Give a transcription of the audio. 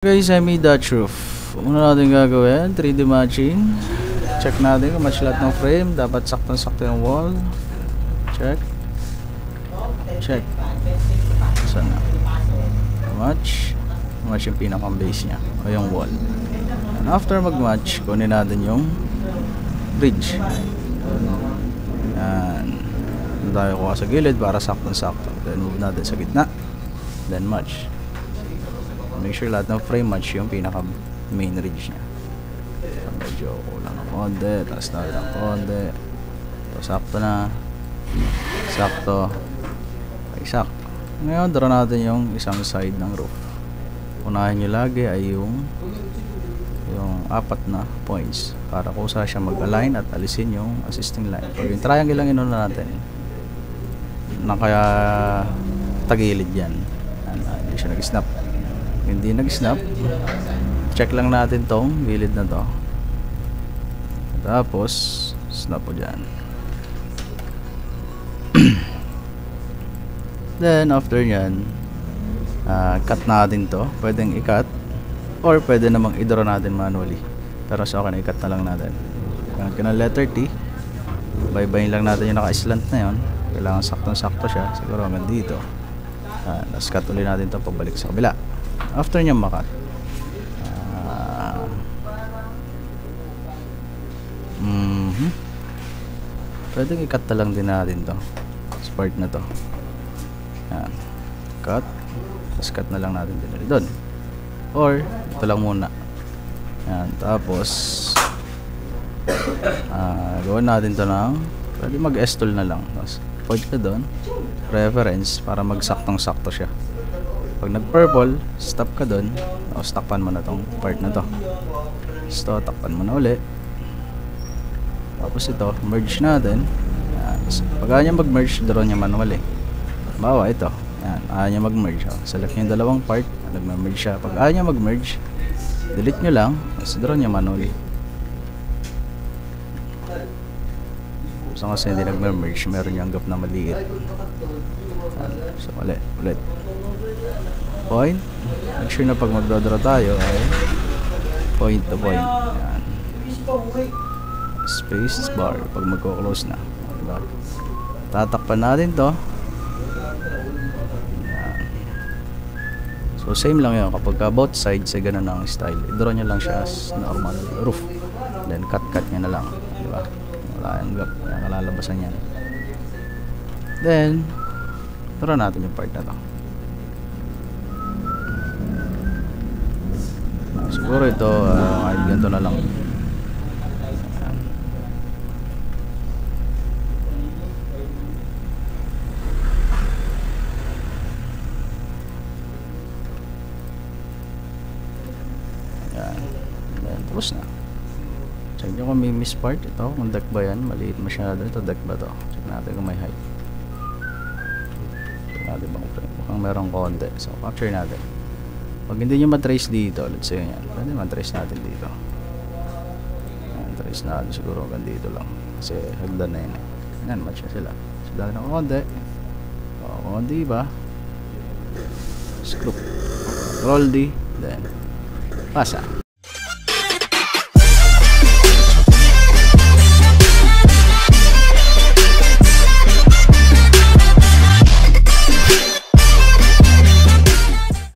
Guys, I made that roof. Una natin gagawin, 3D matching. Check natin kung match lahat ng frame. Dapat sakto-sakto yung wall. Check. Check. Saan na? Match. Match yung pinakang base nya o yung wall. And after mag-match, kunin natin yung bridge. Yan. Doon tayo kuha sa gilid para sakto-sakto. Then move natin sa gitna. Then match. Make sure lahat ng frame match yung pinaka main ridge nya. Medyo kulang ng konti, taas natin ng konti. So, sakto na. Sakto. Okay, sakto. Ngayon, draw natin yung isang side ng roof. Unahin nyo lagi ay yung apat na points para kusa siya mag-align at alisin yung assisting line. Pag yung triangle lang inuna natin, kaya tagilid yan. Hindi siya nag-snap. Hindi nag-snap, check lang natin tong gilid na to, tapos snap po dyan. Then after nyan, cut natin to. Pwedeng i-cut or pwede namang i-draw natin manually, pero sa akin i-cut na lang natin. Gamit ko ng letter T, baybayin lang natin yung naka-slant na yun. Kailangan saktong-sakto siya, siguro hanggang dito. Tapos cut ulit natin to pabalik sa kabila. After niya makat, pwedeng i-cut na lang din natin to sa part na to. Yan. Cut, tapos cut na lang natin din doon, or ito lang muna. Yan. Tapos gawin natin to ng, pwede mag-S-tool na lang, tapos point ka doon, reference, para magsaktong-sakto siya. Pag nag-purple, stop ka dun. O, takpan mo na tong part na to. So, takpan mo na uli. Tapos ito, merge natin. Yan. Pag ayaw niya mag-merge, draw niya manual eh. Bawa, ito. Yan. Ayaw niya mag-merge. Select niya yung dalawang part. Nag-merge siya. Pag ayaw niya mag-merge, delete nyo lang. Tapos draw niya manual eh. So, kasi hindi nag-merge, meron yung gap na maliit. Yan. So, ulit. Point. Make sure na pag magdodraw tayo ay point to point. Yan. Space bar pag magko-close na. Diba? Tatakpan natin to. Yan. So same lang yun. Kapag both sides ay ganun ang style, i-draw nyo lang siya as normal roof. Then cut nyo na lang. Diba? Wala yung gap. Kaya kalalabasan yan. Then draw natin yung part na to. Siguro ito, ganito na lang. Ayan. Ayan. Ayan, tapos na. Check nyo kung may miss part. Ito, kung deck ba yan, maliit masyado. Ito, deck ba to? Check natin kung may height. Check natin bang mukhang merong konti. So, capture natin. Pag hindi nyo matrace dito, let's say yan, pwede matrace natin dito. Yan, trace natin siguro hanggang dito lang, kasi hagdan na yun eh. Yan, match na sila. So dahil ng konti, konti ba, screw, roll D, then pasa.